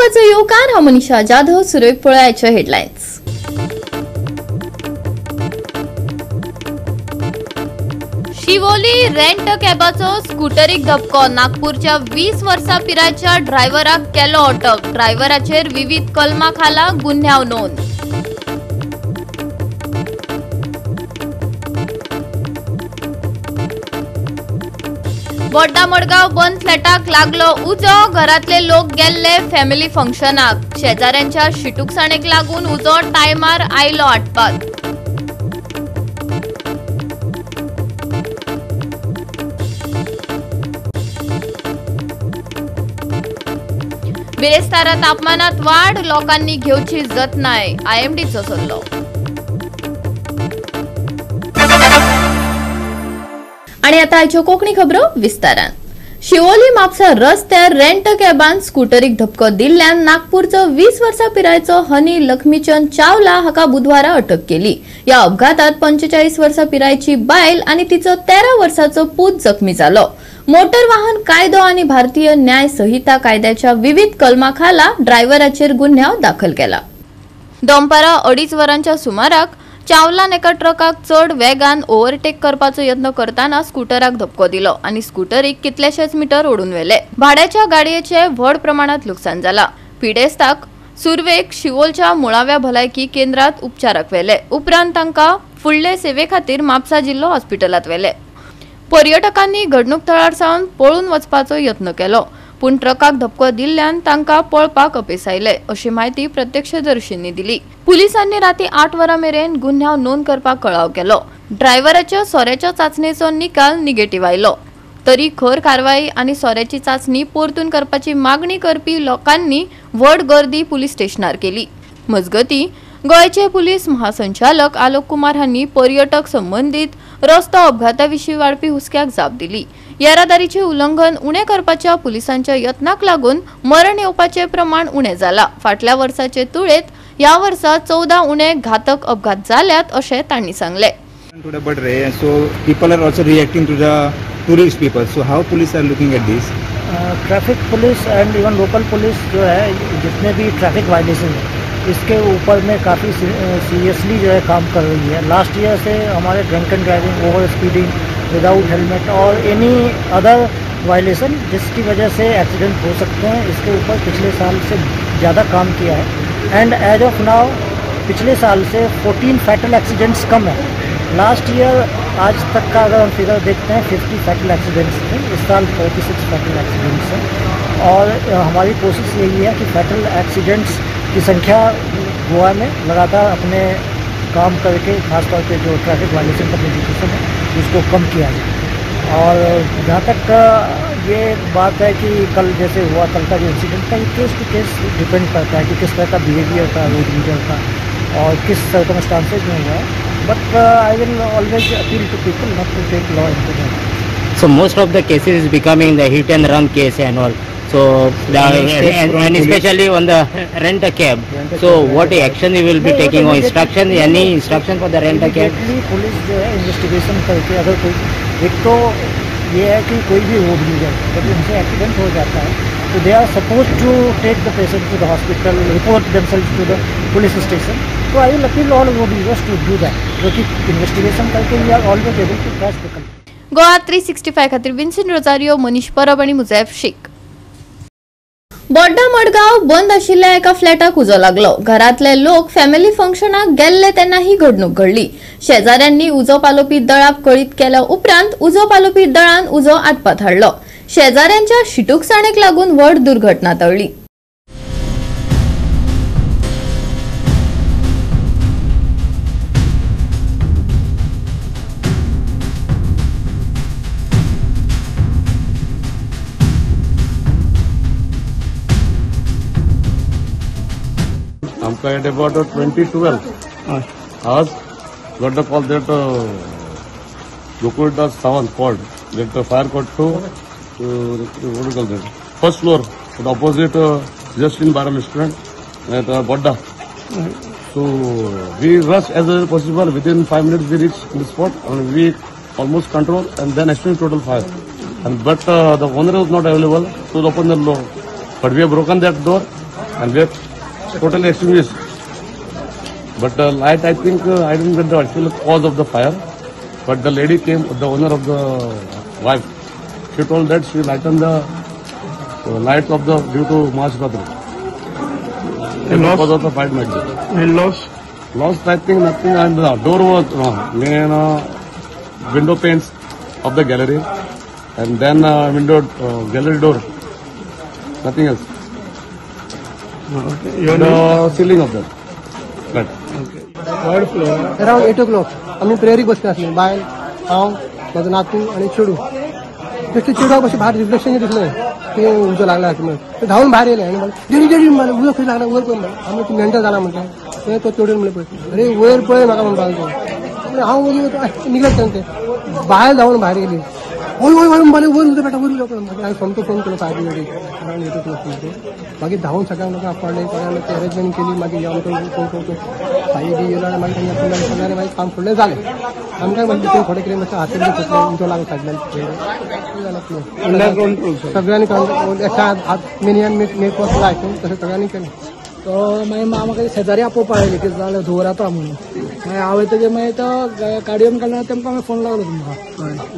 महत्वाचं योगदान हा मनीषा जाधव सुरेख पोळ्याच्या हेडलाईन्स। शिवोली रेंट कॅबाचो स्कूटरीक धपको। नागपूरच्या 20 वर्सां पिरायेच्या ड्रायव्हराक केलो अटक। ड्रायव्हराचेर विविध कलमां खाला गुन्ह्याव नोंद। बोड्डा मडगाव बंद फ्लॅटाक लागलो उजो। घरातले लोक गेल्ले फॅमिली फंक्शनाक। शेजाऱ्यांच्या शिटूकसाणेक लागून उजो टायमार आयलो आटपात। बिरेस्तारा तापमानात वाढ, लोकांनी घेवची जतनाय। IMDचो सल्लो। आणि आता आयच्यो कोंकणी खबरो विस्तारान। शिवोली म्हापसा रस्त्यार रेंट कॅबान स्कूटरीक धपको दिल्ल्यान नागपूरचो 20 वर्सां पिरायेचो हनी लक्ष्मीचंद चावला हाका बुधवारा अटक केली। या अपघातात 45 वर्सां पिरायेची बायल आणि तिचो 13 वर्साचो पूत जखमी जालो। मोटर वाहन कायदो आणि भारतीय न्याय संहिता कायद्याच्या विविध कलमां खाला ड्रायव्हराचेर गुन्ह्याव दाखल केला। दनपारा 2:30 वरांच्या सुमाराक चावलान एका ट्रकाक चढ वेगान ओव्हरटेक करपाचो यत्न करताना स्कूटराक धपको दिलो आणि स्कूटरीक कितलेशेच मीटर ओडून व्हेले। भाड्याच्या गाडयेचे व्हड प्रमाणात लुकसाण जाला। पिडेस्ताक सुरवेक शिवोलच्या मुळाव्या भलायकी केंद्रात उपचाराक व्हेले। उपरांत तांकां फुडले सेवे खातीर म्हापसा जिल्लो हॉस्पिटलात व्हेले। पर्यटकांनी घडणूक थळार सावन पळून वचपाचो यत्न केलो, पूण ट्रकाक धपको दिल्ल्यान तांकां पळपाक अपेस आयले, अशी माहिती प्रत्यक्षदर्शींनी दिली। पुलिसांनी राती 8 वरां मेरेन गुन्ह्याव नोंद करपाक कळाव केलो। ड्रायव्हराच्या सोऱ्याच्या चाचणेचो निकाल निगेटिव्ह आयलो, तरी खर कारवाई आणि सोऱ्याची चाचणी परतून करपाची मागणी करपी लोकांनी व्हड गर्दी पुलीस स्टेशनार केली। मजगती गोयचे पुलीस महासंचालक आलोक कुमार हांनी पर्यटक संबंधित रस्तो अपघाताविशीं वाडपी हुस्क्याक जाप दिली। येरादारीचे उल्लंघन उणे करपाच्या पुलिसांच्या यत्नाक लागून मरण येवपाचे प्रमाण उणे जाला। फाटल्या वर्साचे तुळेत या वर्सा 14 उणे घातक अपघात जाल्यात अशें तांणी सांगले। So people are also reacting to the tourist people. So how police are looking at this? Traffic police end even local police जो है जितने भी ट्रैफिक वायलेशन है इसके ऊपर में काफ़ी सीरियसली जो है काम कर रही है। लास्ट ईयर से हमारे drunk end driving, over speeding, without helmet और एनी अदर वायलेशन जिसकी वजह से एक्सीडेंट हो सकते हैं, इसके ऊपर पिछले साल से ज़्यादा काम किया है। एंड एज ऑफ नाउ पिछले साल से 14 फैटल एक्सीडेंट्स कम है। लास्ट ईयर आज तक का अगर हम फिगर देखते हैं 50 फैटल एक्सीडेंट्स थे, इस साल 46 फैटल एक्सीडेंट्स हैं। और हमारी कोशिश यही है कि फैटल एक्सीडेंट्स की संख्या गोवा में लगातार अपने काम करके खासतौर पे जो ट्रैफिक वायलेशन का प्रोसिक्यूशन है उसको कम किया जाए। और जहाँ तक ये बात है कि कल जैसे हुआ, कल का जो इंसिडेंट था, ये केस टू केस डिपेंड करता है कि किस तरह का बिहेवियर था रोड यूजर का और किस सर्कमस्टांसेज में हुआ है। But I will always appeal to people not to take law into their hands. So most of the cases is becoming the hit and run case and all. So and especially on the rent a cab. So what action you will be taking or instruction, any instruction for the rent a cab? Police जो है investigation करके अगर कोई, एक तो ये है कि कोई भी रोड यूजर जब उनसे एक्सीडेंट हो जाता है तो they are suppose to take the patient to the hospital, report themselves to the police station. तो I will appeal all road users to do that, क्योंकि इन्वेस्टिगेशन करके we are always able to catch the culprit. Goa 365 खातीर Vincent Rosario, Manish Parab आणि मुजैफ शेख। बोड्डा मडगाव बंद आशिल्ल्या एका फ्लॅटाक उजो लागलो। घरातले लोक फॅमिली फंक्शनाक गेल्ले तेन्ना ही घडणूक घडली। शेजाऱ्यांनी उजो पालोवपी दळाक कळीत केल्या उपरांत उजो पालोवपी दळान उजो आटपात हाडलो। शेजाऱ्यांच्या शिटूकसाणेक लागून व्हड दुर्घटना टळली। At about 2012, us got the call that Gokul Sawan called that the fire got to what do you call that? First floor, the opposite Justin Bar restaurant at Bodda. So we rushed as early as possible. Within 5 minutes we reached the spot and we almost control and then extinguished total fire. And but the owner was not available to open the door. But we have broken that door and we have totally extinguished. But light, I think, I didn't get the actual cause of the fire. But the lady came, the owner of the wife, she told that she lightened the lights of the due to Mahashivratri. And because of the fire might be. And lost? Lost, I think nothing, and the door was main window panes of the gallery, and then gallery door. Nothing else. Okay. Your The ceiling of that. Right. third floor. Around 8 o'clock आम्ही प्रेयरीक बसले आसले बायल हांव म्हाजो नातू आनी चेडू बेश्टे चेडवाक अशें भायर रिफ्लेक्शन दिसलें की उजो लागला म्हणून धांवन भायर येयलें आनी म्हणलें डेडी म्हणलें उजो खंय लागला वयर पळय म्हणलें आमी तूं मेंटल जाला म्हणलें थंय तो चेडून म्हणलें पळय अरे वयर पळय म्हाका म्हणपाक हांव वयर निघत ते बायल धांवन भायर येयली वय वय वय म्हणलें वयर उजो पेटा वयर उजो पळय हांवें सोमतो फोन केलो फायर ब्रिगेडीक अराउंड 8 o'clock मागीर धांवन सगळ्यांक लोकांक आपणलें सगळ्यांक अरेंजमेंट केली मागीर आमकां फोन फायर बी येयलो आनी मागीर सगळ्यांनी मागीर काम फुडलें जालें आमकां मागीर ते थोडे कितें मातशें हातीन सुटलें उजो लागलो सगळ्यांक सगळ्यांनी एका हात मिनियन मेक वॉच लायक तशें सगळ्यांनी केलें तो मागीर म्हाका शेजारी आपोवपा आयले कितें जालें धुंवर येता म्हणून मागीर हांवें तेजे मागीर तो गाडयेन काडलो तेमकां हांवें फोन लागलो तुमकां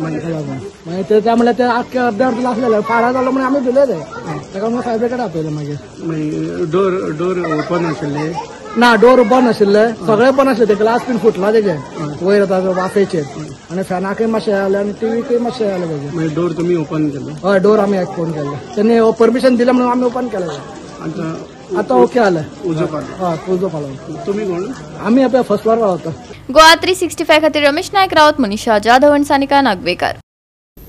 मागीर लागून मागीर ते म्हणल्यार ते आख्खे अर्दे अर्द आसलेले फारां जालो म्हणून आमी भिलेले ताका मागीर फायर ब्रिगेड आपयलें मागीर डोर ओपन आशिल्ले ना डोर बंद आशिल्ले सगळे बंद आसले ते ग्लास बीन फुटला तेजे वयर येता वाफेचेर आनी फॅनाकय मातशें जालें आनी टिवीकय मातशें जालें तेजे मागीर डोर तुमी ओपन केलो हय डोर आमी ओपन केले तेणी परमिशन दिलें म्हणून आमी ओपन केलें आतां ओके जालें उजो पाडलो हय उजो पाडलो तुमी कोण आमी आपल्या फर्स्ट फ्लोर रावता गोवा 365 खातीर रमेश नायक रावत, मनीषा जाधव आणि सानिका नागवेकर.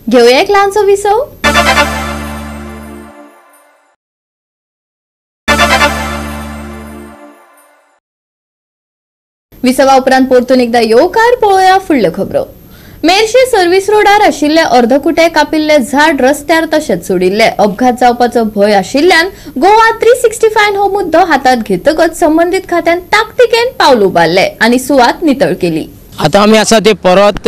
घेऊया एक ल्हानसो विसव. विसवा उपरांत परतून एकदा येवकार पळोवया फुडल्यो खबरो. मेर्शे सर्व्हिस रोडार आशिल्ले अर्धकुटे कापिल्ले झाड रस्त्यार तशेंच सोडिल्ले. अपघात जावपाचो भंय आशिल्ल्यान गोवा 365 हो मुद्दो हातात घेतकच संबंधीत खात्यान ताकतिकेन पावल उबारले आनी सुवात नितळ केली. आता आमी आसा ते परत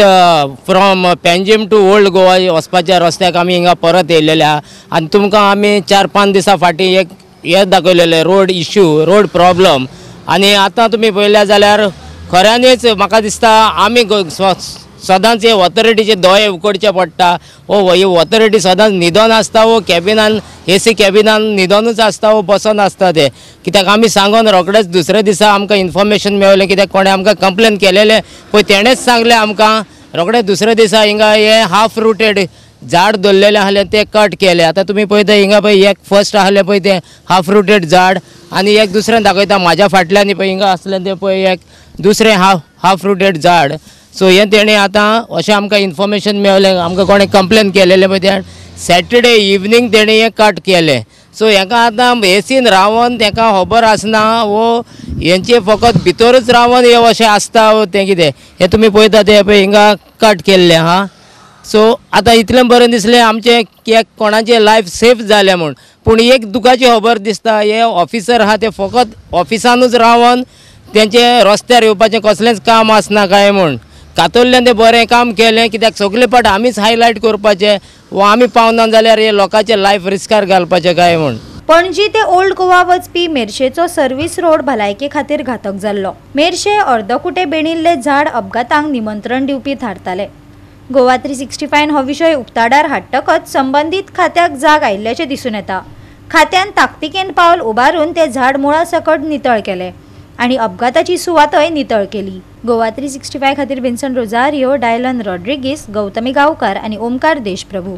from Panjim to old Goa वचपाच्या रस्त्याक आमी हिंगा परत येयलेले आहा आनी तुमकां आमी 4-5 दिसां फाटीं एक हे दाखयलेले रोड इश्यू रोड प्रॉब्लम आनी आतां तुमी पळयल्या जाल्यार खऱ्यांनीच म्हाका दिसता आमी सदांच हे ऑथॉरिटीचे दोळे उकडचे पडटा. ही ऑथॉरिटी सदांच न्हिदोन आसता कॅबिनान AC कॅबिनान न्हिदोनूच आसता बसोन आसता ते कित्याक आमी सांगून रोखडेच दुसरे दिसा आमकां इन्फॉर्मेशन मेळ्ळें कित्याक कोणें आमकां कंप्लेन केलेले पळय तेणेच सांगलें आमकां रोखडे दुसरे दिसा हिंगा हे हाफ रुटेड झाड दवरलेले आहले ते कट केले. आतां तुमी पळयता हिंगा पळय एक फर्स्ट आहले पळय ते हाफ रुटेड झाड आनी एक दुसरें दाखयता म्हाज्या फाटल्यान पळय हिंगा आसलें ते पळय एक दुसरें हाफ रुटेड झाड. सो हे तेणें आतां अशें आमकां इन्फॉर्मेशन मेळ्ळें आमकां कोणें कंप्लेन केलेलें पळय ते सॅटर्डे इवनिंग तेणें हें कट केलें. सो हेका आतां एसीन रावन तेका खबर आसना हेंचे फकत भितरूच रावन हे अशें आसता तें कितें हें तुमी पळयता ते पळय हिंगा कट केल्लें हा. सो आतां इतलें बरें दिसलें आमचें एक कोणाचें लायफ सेफ जालें म्हूण पूण एक दुखाची खबर दिसता हे ऑफिसर आहा ते फकत ऑफिसानूच रावन तेंचे रस्त्यार येवपाचें कसलेंच काम आसना काय म्हूण कातोल्ल्यान तें बरें काम केलें कित्याक सगळे पाट आमीच हायलायट करपाचें आमी पावना जाल्यार हे लोकांचें लायफ रिस्कार घालपाचें काय म्हूण. पणजी ते ओल्ड गोवा वचपी मेर्शेचो सर्व्हिस रोड भलायके खातीर घातक जाल्लो. मेर्शे अर्दकुटे बेणिल्ले झाड अपघातांक निमंत्रण दिवपी थारताले. गोवा 365 हो विशय उक्ताडार हाडटकच संबंधीत खात्याक जाग आयिल्ल्याचें दिसून येता. खात्यान ताकतिकेन पावल उबारून ते झाड मुळा सकट नितळ केले आणि अपघाताची सुवातय नितळ केली. गोवा 365 खातीर विन्सन रोजारियो, डायलन रॉड्रिगीस, गौतमी गांवकार आणि ओमकार देशप्रभू.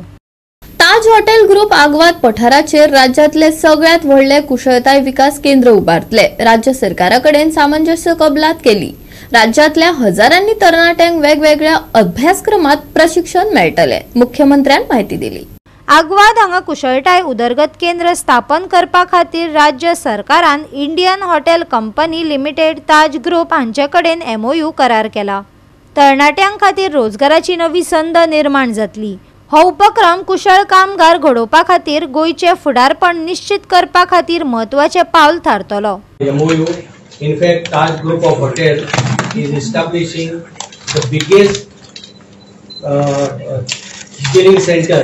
ताज हॉटेल ग्रुप आग्वाद पठाराचेर राज्यातले सगळ्यात व्हडले कुशळताय विकास केंद्र उबारतले. राज्य सरकाराकडेन सामंजस्य कबलात केली. राज्यातल्या हजारांनी तरणाट्यांक वेगवेगळ्या अभ्यासक्रमात प्रशिक्षण मेळटले. मुख्यमंत्र्यान माहिती दिली. आग्वाद हांगा कुशळटाय उदरगत केंद्र स्थापन करपा खातीर राज्य सरकारान इंडियन हॉटेल कंपनी लिमिटेड ताज ग्रुप हांचे कडेन MOU करार केला. तरणाट्यांक खातीर रोजगाराची नवी संद निर्माण जातली. हो उपक्रम कुशळ कामगार घडोवपा खातीर गोयचे फुडारपण निश्चित करपा खातीर म्हत्वाचे पावल थारतलो. MOU, in fact, Taj Group of Hotel is establishing the biggest skilling center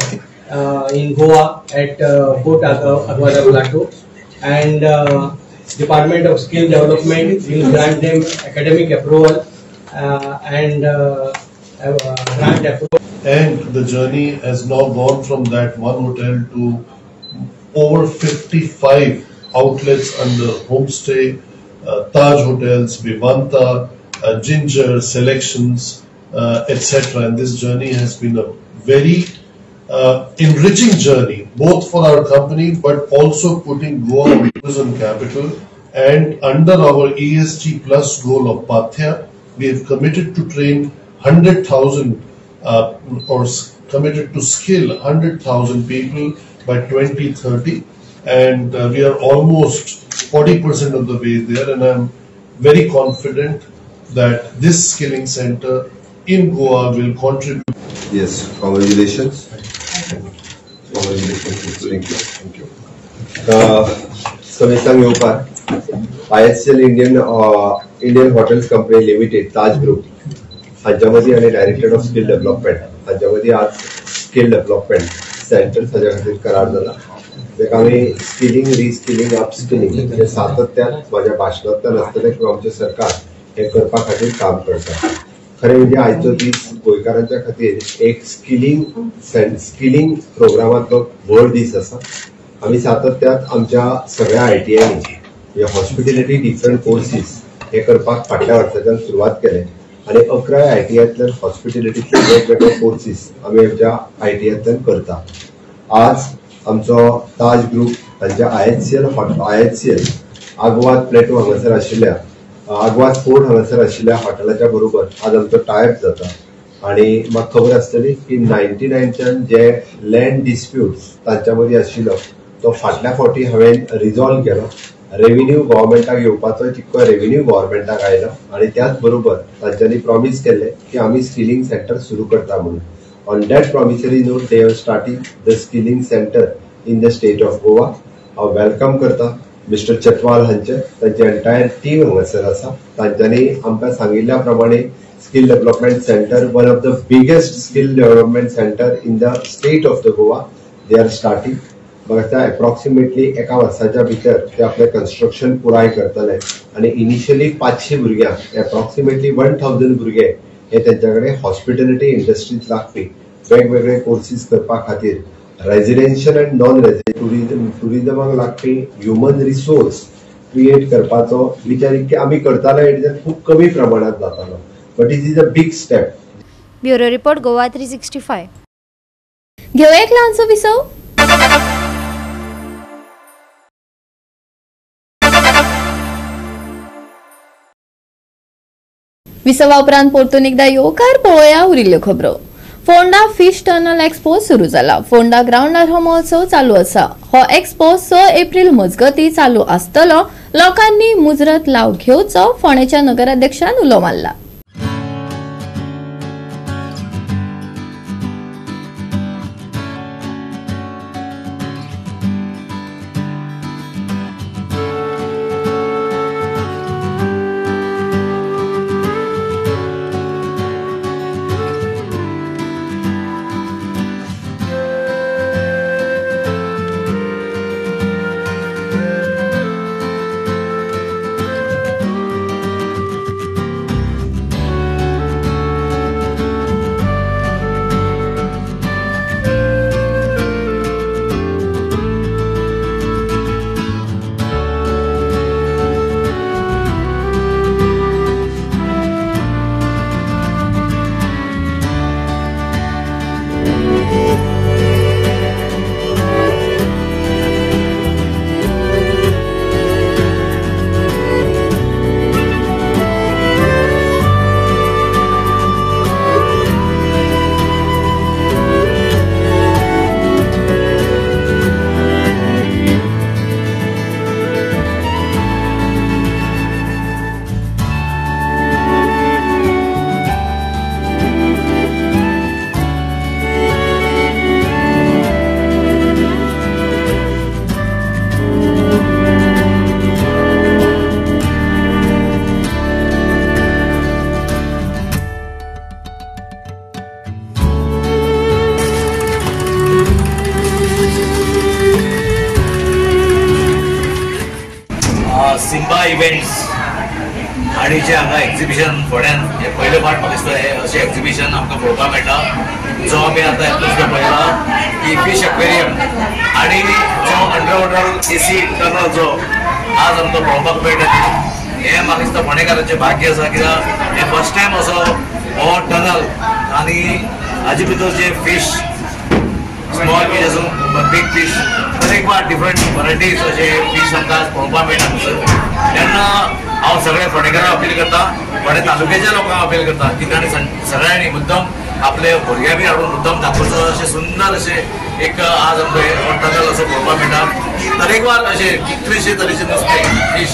in Goa at Port Aguada Plateau. and Department of Skill Development will grant them academic approval and grant approval. And the journey has now gone from that one hotel to over 55 outlets under homestay, Taj Hotels, Vivanta, Ginger, Selections, etc. And this journey has been a very enriching journey, both for our company, but also putting Goa on tourism capital. And under our ESG plus goal of Pathya, we have committed to train 100,000 or committed to skill 100,000 people by 2030. And we are almost 40% of the way there. And I'm very confident that this skilling center in Goa will contribute. Yes, congratulations. Congratulations. Thank you. Samisang Yopar, IHCL Indian Hotels Company Limited, Taj Group, हांच्यामध्ये आणि director of skill development हांच्यामध्ये आज skill development centre हाच्या खातीर करार जाला, जेका आमी skilling, reskilling, upskilling हे सातत्यान माझ्या भाशणांतल्यान आसतलें किंवा आमचे सरकार हे करपा खातीर काम करता. खरें म्हणजे आयचो दीस गोंयकारांच्या खातीर एक स्किलिंग प्रोग्रामांतलो व्हड दीस आसा. आमी सातत्यान आमच्या सगळ्या ITIंनी हे हॉस्पिटॅलिटी डिफरंट कोर्सीस हे करपाक फाटल्या वर्साच्यान सुरवात केले आणि 11 ITIंतल्यान हॉस्पिटॅलिटीतले वेगवेगळे कोर्सीस आमी आमच्या ITIंतल्यान करता. आज आमचो ताज ग्रुप हांच्या IHCL आग्वाद प्लेटो हांगासर आशिल्ल्या आग्वाद फोर्ट हांगासर आशिल्ल्या हॉटेलाच्या बरोबर आज आमचो टायप जाता. आणि म्हाका खबर आसतली की 99च्यान जे लँड डिस्प्यूट्स तांच्या मदीं आशिल्लो तो फाटल्या फावटी हांवें रिजॉल्व केलो. रेव्हेन्यू गव्हर्मेंटाक येवपाचो तितको रेव्हेन्यू गव्हर्मेंटाक आयलो आणि त्याच बरोबर तांच्यांनी प्रॉमिस केले की आमी स्किलिंग सेंटर सुरू करता म्हणून. On that promissory note they are starting the skilling centre in the state of Goa. हांव वेलकम करता मिस्टर चटवाल हांचे, तांची एंटायर टीम हांगासर आसा. तांच्यांनी आमकां सांगिल्ल्या प्रमाणे skill development centre, one of the biggest skill development centre in the state of the Goa, they are starting. म्हाका एप्रॉक्सिमेटली एका वर्साच्या भितर ते आपले कन्स्ट्रक्शन पुराय करतले आणि इनिशियली 500 भुरग्यांक, एप्रॉक्सिमेटली 1000 भुरगे हे त्यांच्याकडे हॉस्पिटॅलिटी इंडस्ट्रीत लागपी वेगवेगळे कोर्सीस करपा खातीर रेजिडेन्शियल अँड नॉन रेजिडेन्शियल टुरिजमाक लागपी ह्युमन रिसोर्स क्रिएट करपाचो विचार इतके आमी करताले हेजेर खूब कमी प्रमाणात जातालो, but it is a big step. Bureau report Goa 365. घेऊ एक ल्हानसो विसव. विसवा उपरांत परतून एकदा येवकार पळोवया उरिल्ल्यो खबरो. फोंडा फिश टनल एक्सपो सुरू जाला. फोंडा ग्राउंडार हो महोत्सव चालू आसा. हो एक्सपो 6 एप्रिल मजगती चालू आसतलो. लोकांनी मुजरत लाव घेवचो, फोंडेच्या नगराध्यक्षान उलो मारला. योगा इव्हेंट्स आणि जे हांगा एक्झिबिशन फोड्यान हे पयले फावट म्हाका दिसता हे अशें एक्झिबिशन आमकां पळोवपाक मेळटा जो आमी आतां एकटो पळयला की फिश एक्वेरियम आणि जो अंडरवॉटर एसी टनल जो आज आमकां पळोवपाक मेळटा हे म्हाका दिसता फोंडेकारांचें भाग्य आसा कित्याक हे फर्स्ट टायम असो हो टनल आणि हाजे भितर जे फिश स्मॉल फिश आसूं बीग फीश तरेकवार डिफरंट वरायटीज अशे फीश आमकां पळोवपाक मेळटा तेन्ना हांव सगळ्या फोंडेकारांक अपील करता फोंडे तालुक्याच्या लोकांक अपील करता की ताणें सगळ्यांनी मुद्दम आपले भुरग्यां बी हाडून मुद्दम दाखोवचो अशें सुंदर अशें एक आज आमकां टनल असो पळोवपाक मेळटा तरेकवार अशे कितलेशे तरेचे नुस्तें फीश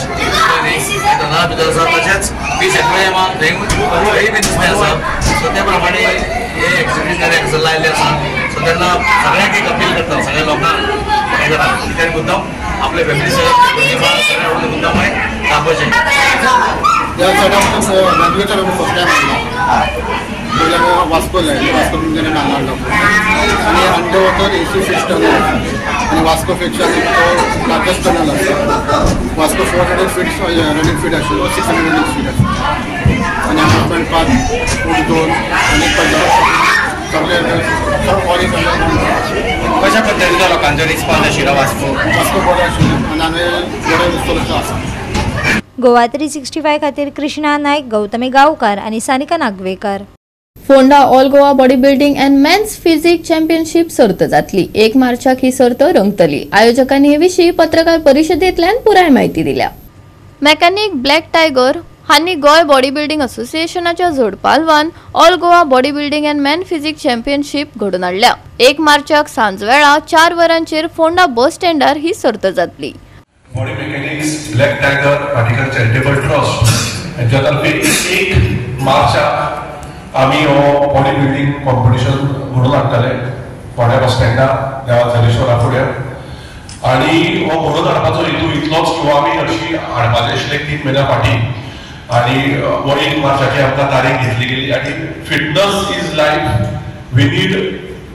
टनला भितर आसा तशेंच फीश एक्वेरियमाक थंय बी नुस्तें आसा सो त्या प्रमाणे हे एक्झिबिशन लायल्लें आसा सो तेन्ना सगळ्यांक एक अपील करता सगळ्या लोकांक फोंडेकारांक की तेणी मुद्दम आपले फॅमिली सगळ्या मुद्दम दाखोवचें या चढावून नागवेच्या फर्स्ट टाइम वास्को लायले वास्को तुमच्याने नांगाडलो आणि अंडरवॉटर एसी सिस्टम आणि वास्को फिक्शन तो लार्जस्ट टनल आसा वास्को 400 फीट रनिंग फीट आशिल्लो 600 फीट आशिल्लो आणि अपार्टमेंट पार्क फूड झोन आणि सगळे कशा पद्दतीचो लोकांचो रिस्पॉन्स आशिल्लो वास्को बरो आशिल्लो आणि आमी बरे दिसतो आसा गोवा 365 खातीर कृष्णा नायक, गौतमी गांवकार आणि Sanika Nagvekar. Ponda all Goa body building and men's physique championship सर्त जातली. 1 मार्चाक ही सर्त रंगतली. आयोजकांनी हे विशीं पत्रकार परिशदेंतल्यान पुराय म्हायती दिल्या. मेकॅनिक ब्लॅक टायगर हांनी गोय बॉडी बिल्डिंग असोसिएशनाच्या जोड पालवान all Goa body building and men physique championship घडोवन हाडल्या. 1 मार्चाक सांजवेळा 4 वरांचेर फोंडा बस स्टँडार ही सर्त जातली. Body mechanics black tiger particle charitable trust यांच्या तर्फे 1 मार्चाक आम्ही हो बॉडी बिल्डिंग कॉम्पिटिशन घडोवन हाडटले फोंड्या बस स्टँडार देवा जलेश्वरा फुडें आणि हो घडोवन हाडपाचो हेतू इतलोच की आमी हरशी हाडपाचे आशिल्ले 3 म्हयन्या फाटीं आणि हो 1 मार्चाची आमकां तारीख घेतली गेली आणि fitness is life we need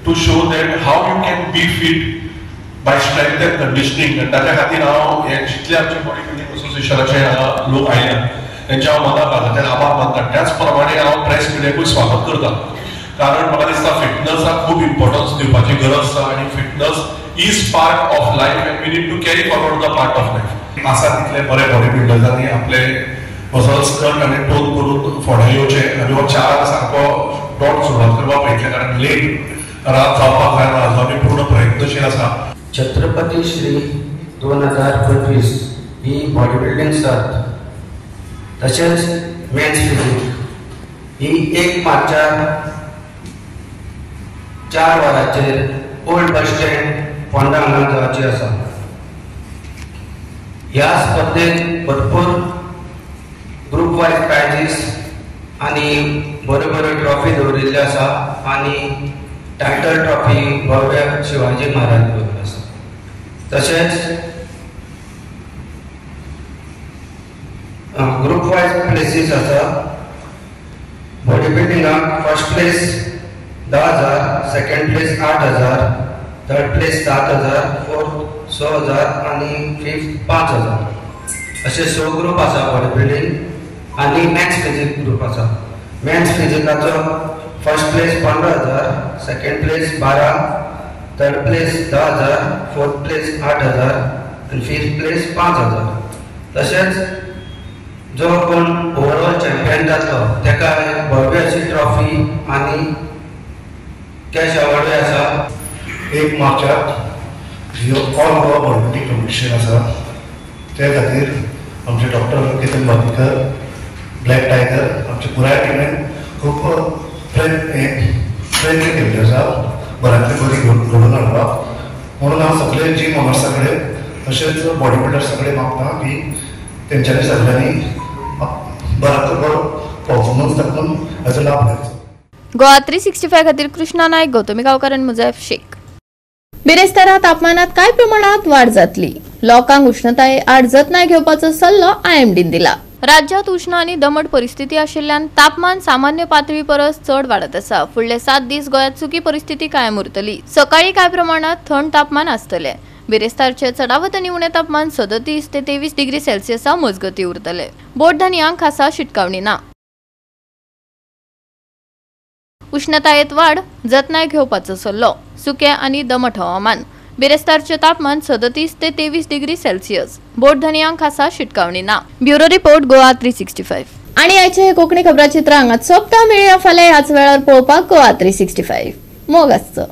to show that how you can be fit by strength and conditioning आणि ताच्या खातीर हांव हे जितले आमचे बॉडी बिल्डिंग असोसिएशनाचे लोक आयल्या त्यांचे हांव मनापासून आभार मानता. त्याच प्रमाणे हांव प्रेस मिडियाकूय स्वागत करता कारण म्हाका दिसता फिटनेसाक खूब इम्पॉर्टन्स दिवपाची गरज आसा आणि fitness is part of life and we need to carry forward the part of life. आसा तितले बरे बॉडी बिल्डर्सांनी आपले मसल्स कट आनी टोन करून फोंड्या येवचे आनी हो 4 सारको डॉट सुरवात करपाक पळयतले कारण लेट रात जावपाक जायना हाजो आमी पूर्ण प्रयत्नशील आसा. छत्रपती श्री 2025 ही बॉडी बिल्डिंग सर्त तसेच मेन्स फिजिक ही 1 मार्चाक 4 वरांचेर ओल्ड बस स्टँड फोंडा हांगा जावची आसा. ह्या स्पर्धेत भरपूर ग्रुप वायज प्रायजीस आणि बऱ्यो बऱ्यो ट्रॉफी दवरिल्ल्यो आसा आणि टायटल ट्रॉफी भव्य शिवाजी महाराज दवरिल्लो आसा. तशेंच ग्रुप वायज प्लेसीस आसा. बॉडी बिल्डिंगाक first place 10,000, second place 8,000, third place 7,000, fourth 6,000 आणि फिफ्थ 5,000 असे 6 ग्रुप आसा बॉडी बिल्डिंग आणि मेन्स फिजिक ग्रुप आसा. मेन्स फिजिकाचो first place 15,000, second place 12, third place 10,000, fourth place 8,000 आणि फिफ्थ प्लेस 5,000. तसेच जो कोण ओवरऑल चॅम्पियन जातलो तेका एक भव्य अशी ट्रॉफी आणि कॅश अवॉर्डूय आसा. 1 मार्चाक जो all Goa body building competition आसा त्या खातीर आमचे doctor Ketan Bandekar black tiger आमच्या पुराय टिमीन खूब प्रयत्न केल्ले आसा बऱ्यांतली बरी घडोवन हाडपाक. म्हणून हांव सगळे जीम ओनर्सा कडेन तशेंच बॉडी बिल्डर्सा कडेन मागता की तेंच्यांनी सगळ्यांनी बऱ्यांतलो बरो परफॉर्मन्स दाखोवन हाचो लाभ घेवचो. गोवा 365 खातीर कृष्णा नायक, गौतमी गांवकार आनी मुजैफ शेख. बिरेस्तारा तापमानात काय प्रमाणात वाढ जातली? लोकांक उष्णताये आड जतनाय घेवपाचो सल्लो IMDन दिला. राज्यात उष्ण आणि दमट परिस्थिती आशिल्ल्यान तापमान सामान्य पातळी परस चढ वाढत आसा. फुडले 7 दीस गोंयात सुकी परिस्थिती कायम उरतली. सकाळी काय प्रमाणात थंड तापमान आसतले. बिरेस्तारचे चढावत आनी उणे तापमान 37 ते 23 डिग्री सेल्सियस मजगती उरतले. बोट धन्यांक खासा शिटकावणी ना. उष्णतायेत वाढ, जतनाय घेवपाचो सल्लो. सुके आनी दमट हवामान. बिरेस्तारचे तापमान 37 ते 23 डिग्री सेल्सियस. बोट धन्यांक खासा शिटकावणी ना. Bureau report Goa 365. आणि आयचे हे कोकणी खबराचित्र हांगाच सोंपता. मेळया फाल्यां ह्याच वेळार पळोवपाक गोवा 365. मोग आसचो.